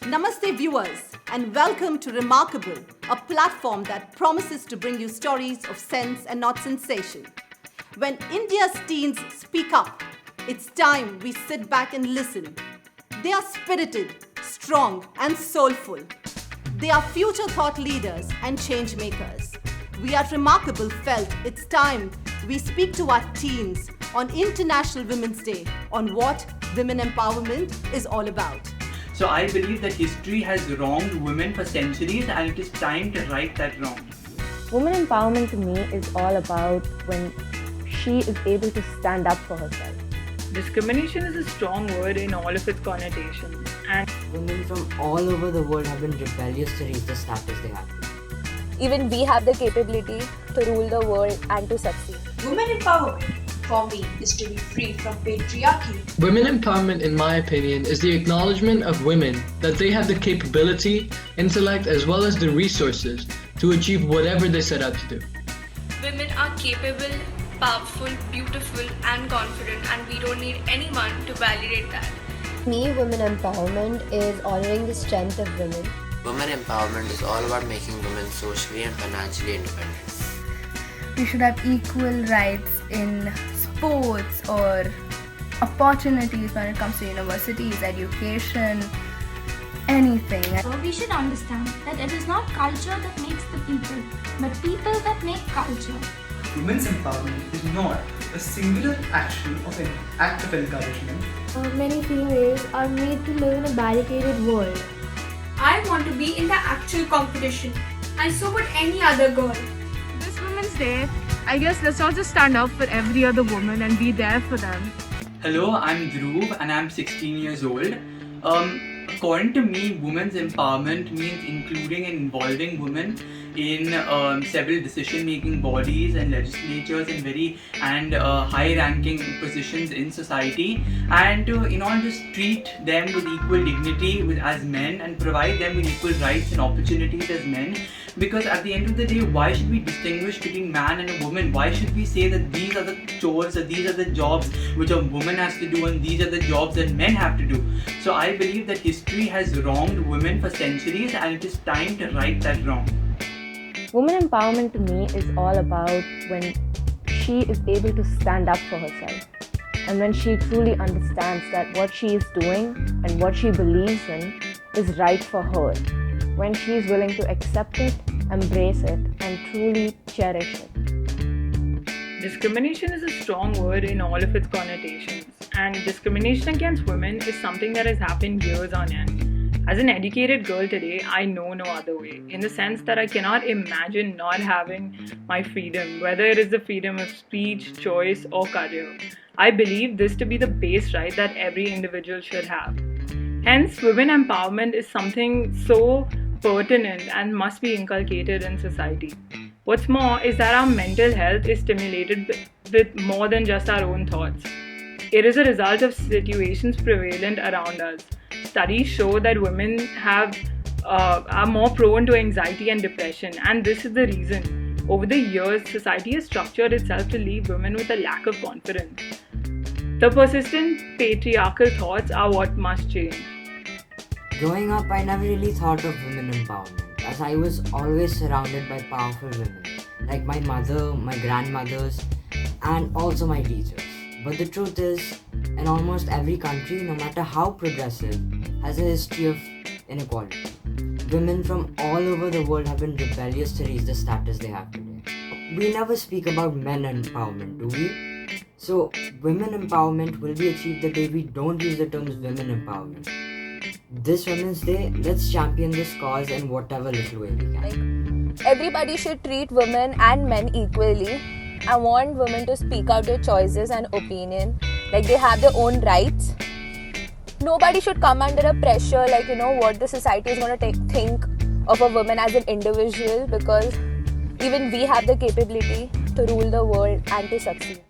Namaste, viewers, and welcome to Remarkable, a platform that promises to bring you stories of sense and not sensation. When India's teens speak up, it's time we sit back and listen. They are spirited, strong, and soulful. They are future thought leaders and change makers. We at Remarkable felt it's time we speak to our teens on International Women's Day on what women empowerment is all about. So I believe that history has wronged women for centuries and it is time to right that wrong. Women empowerment to me is all about when she is able to stand up for herself. Discrimination is a strong word in all of its connotations, and women from all over the world have been rebellious to reach the status they have. Even we have the capability to rule the world and to succeed. Women empowerment, for me, is to be free from patriarchy. Women empowerment, in my opinion, is the acknowledgement of women that they have the capability, intellect, as well as the resources to achieve whatever they set out to do. Women are capable, powerful, beautiful, and confident, and we don't need anyone to validate that. For me, women empowerment is honoring the strength of women. Women empowerment is all about making women socially and financially independent. We should have equal rights in sports or opportunities when it comes to universities, education, anything. So we should understand that it is not culture that makes the people, but people that make culture. Women's empowerment is not a singular action of an act of encouragement. Many females are made to live in a barricaded world. I want to be in the actual competition, and so would any other girl. This Women's Day, I guess let's all just stand up for every other woman and be there for them. Hello, I'm Dhruv and I'm 16 years old. According to me, women's empowerment means including and involving women in several decision-making bodies and legislatures and high-ranking positions in society, and to just treat them with equal dignity as men and provide them with equal rights and opportunities as men. Because at the end of the day, why should we distinguish between man and a woman? Why should we say that these are the chores or these are the jobs which a woman has to do and these are the jobs that men have to do? So I believe that history has wronged women for centuries and it is time to right that wrong. Women empowerment to me is all about when she is able to stand up for herself and when she truly understands that what she is doing and what she believes in is right for her. When she is willing to accept it, embrace it, and truly cherish it. Discrimination is a strong word in all of its connotations, and discrimination against women is something that has happened years on end. As an educated girl today, I know no other way, in the sense that I cannot imagine not having my freedom, whether it is the freedom of speech, choice, or career. I believe this to be the base right that every individual should have. Hence, women empowerment is something so pertinent and must be inculcated in society. What's more is that our mental health is stimulated with more than just our own thoughts. It is a result of situations prevalent around us. Studies show that women are more prone to anxiety and depression, and this is the reason. Over the years, society has structured itself to leave women with a lack of confidence. The persistent patriarchal thoughts are what must change. Growing up, I never really thought of women empowerment, as I was always surrounded by powerful women, like my mother, my grandmothers, and also my teachers. But the truth is, in almost every country, no matter how progressive, has a history of inequality. Women from all over the world have been rebellious to reach the status they have today. We never speak about men empowerment, do we? So, women empowerment will be achieved the day we don't use the terms women empowerment. This Women's Day, let's champion this cause in whatever little way we can. Everybody should treat women and men equally. I want women to speak out their choices and opinion, like they have their own rights. Nobody should come under a pressure like, what the society is going to think of a woman as an individual, because even we have the capability to rule the world and to succeed.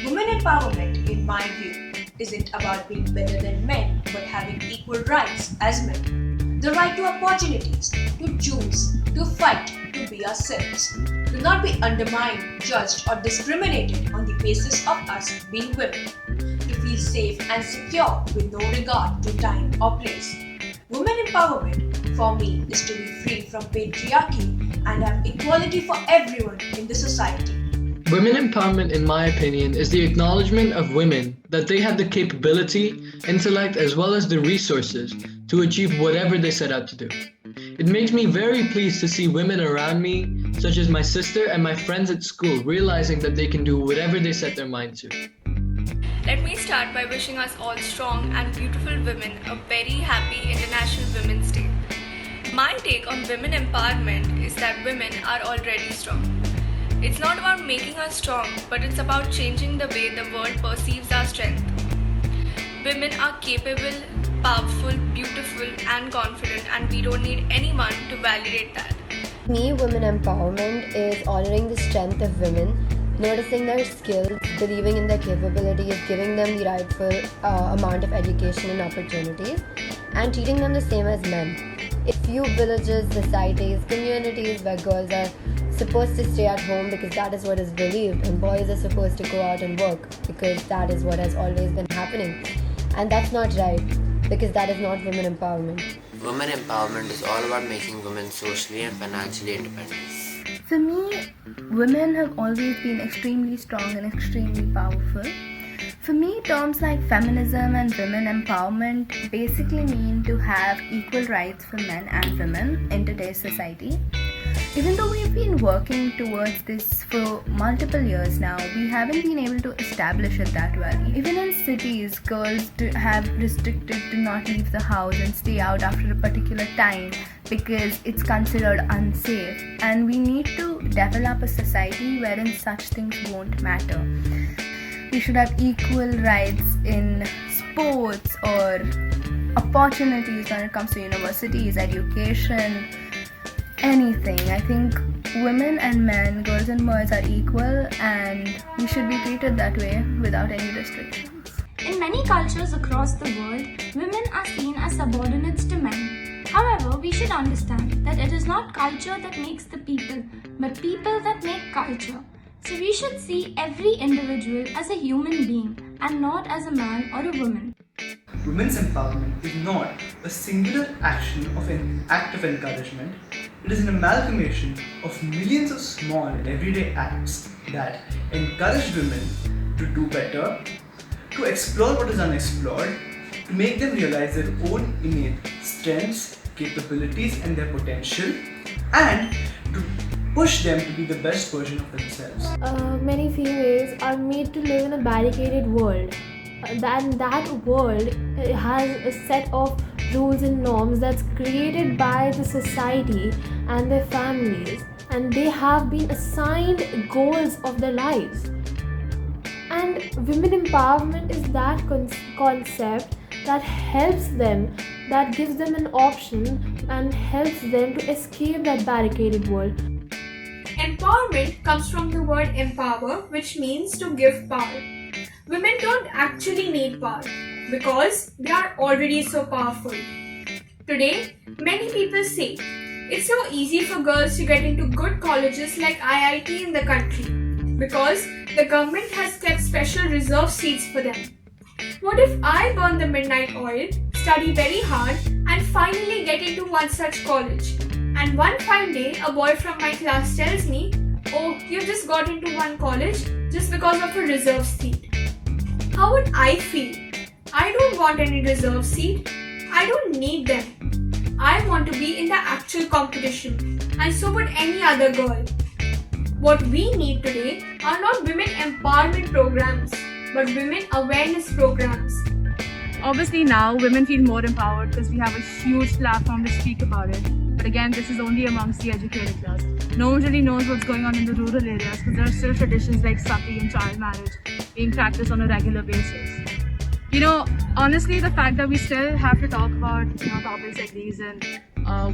Women empowerment, in my view, isn't about being better than men, but having equal rights as men. The right to opportunities, to choose, to fight, to be ourselves. to not be undermined, judged, or discriminated on the basis of us being women, to feel safe and secure with no regard to time or place. Women empowerment for me is to be free from patriarchy and have equality for everyone in the society. Women empowerment, in my opinion, is the acknowledgement of women that they have the capability, intellect, as well as the resources to achieve whatever they set out to do. It makes me very pleased to see women around me, such as my sister and my friends at school, realizing that they can do whatever they set their mind to. Let me start by wishing us all strong and beautiful women a very happy International Women's Day. My take on women empowerment is that women are already strong. It's not about making us strong, but it's about changing the way the world perceives our strength. Women are capable, powerful, beautiful, and confident, and we don't need anyone to validate that. For me, women empowerment is honoring the strength of women, noticing their skills, believing in their capabilities, giving them the rightful amount of education and opportunities, and treating them the same as men. A few villages, societies, communities where girls are supposed to stay at home because that is what is believed, and boys are supposed to go out and work because that is what has always been happening. And that's not right, because that is not women empowerment. Women empowerment is all about making women socially and financially independent. For me, women have always been extremely strong and extremely powerful. For me, terms like feminism and women empowerment basically mean to have equal rights for men and women in today's society. Even though we've been working towards this for multiple years now, we haven't been able to establish it that well. Even in cities, girls have restricted to not leave the house and stay out after a particular time because it's considered unsafe. And we need to develop a society wherein such things won't matter. We should have equal rights in sports or opportunities when it comes to universities, education, anything. I think women and men, girls and boys are equal, and we should be treated that way without any restrictions. In many cultures across the world, women are seen as subordinates to men. However, we should understand that it is not culture that makes the people, but people that make culture. So we should see every individual as a human being and not as a man or a woman. Women's empowerment is not a singular action of an act of encouragement. It is an amalgamation of millions of small everyday acts that encourage women to do better, to explore what is unexplored, to make them realize their own innate strengths, capabilities and their potential, and to push them to be the best version of themselves. Many females are made to live in a barricaded world. That world has a set of rules and norms that's created by the society and their families, and they have been assigned goals of their lives. And women empowerment is that concept that helps them, that gives them an option and helps them to escape that barricaded world. Empowerment comes from the word empower, which means to give power. Women don't actually need power because they are already so powerful. Today, many people say it's so easy for girls to get into good colleges like IIT in the country because the government has kept special reserve seats for them. What if I burn the midnight oil, study very hard, and finally get into one such college? And one fine day, a boy from my class tells me, "Oh, you just got into one college just because of a reserve seat." How would I feel? I don't want any reserve seat. I don't need them. I want to be in the actual competition, and so would any other girl. What we need today are not women empowerment programs, but women awareness programs. Obviously now women feel more empowered because we have a huge platform to speak about it. But again, this is only amongst the educated class. No one really knows what's going on in the rural areas because there are still traditions like sati and child marriage being practiced on a regular basis. You know, honestly, the fact that we still have to talk about topics like these and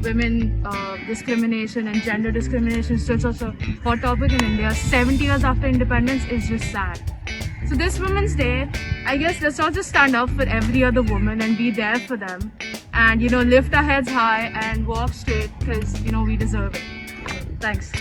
women discrimination and gender discrimination is still such a hot topic in India 70 years after independence is just sad. So this Women's Day, I guess let's not just stand up for every other woman and be there for them and lift our heads high and walk straight because we deserve it. Thanks.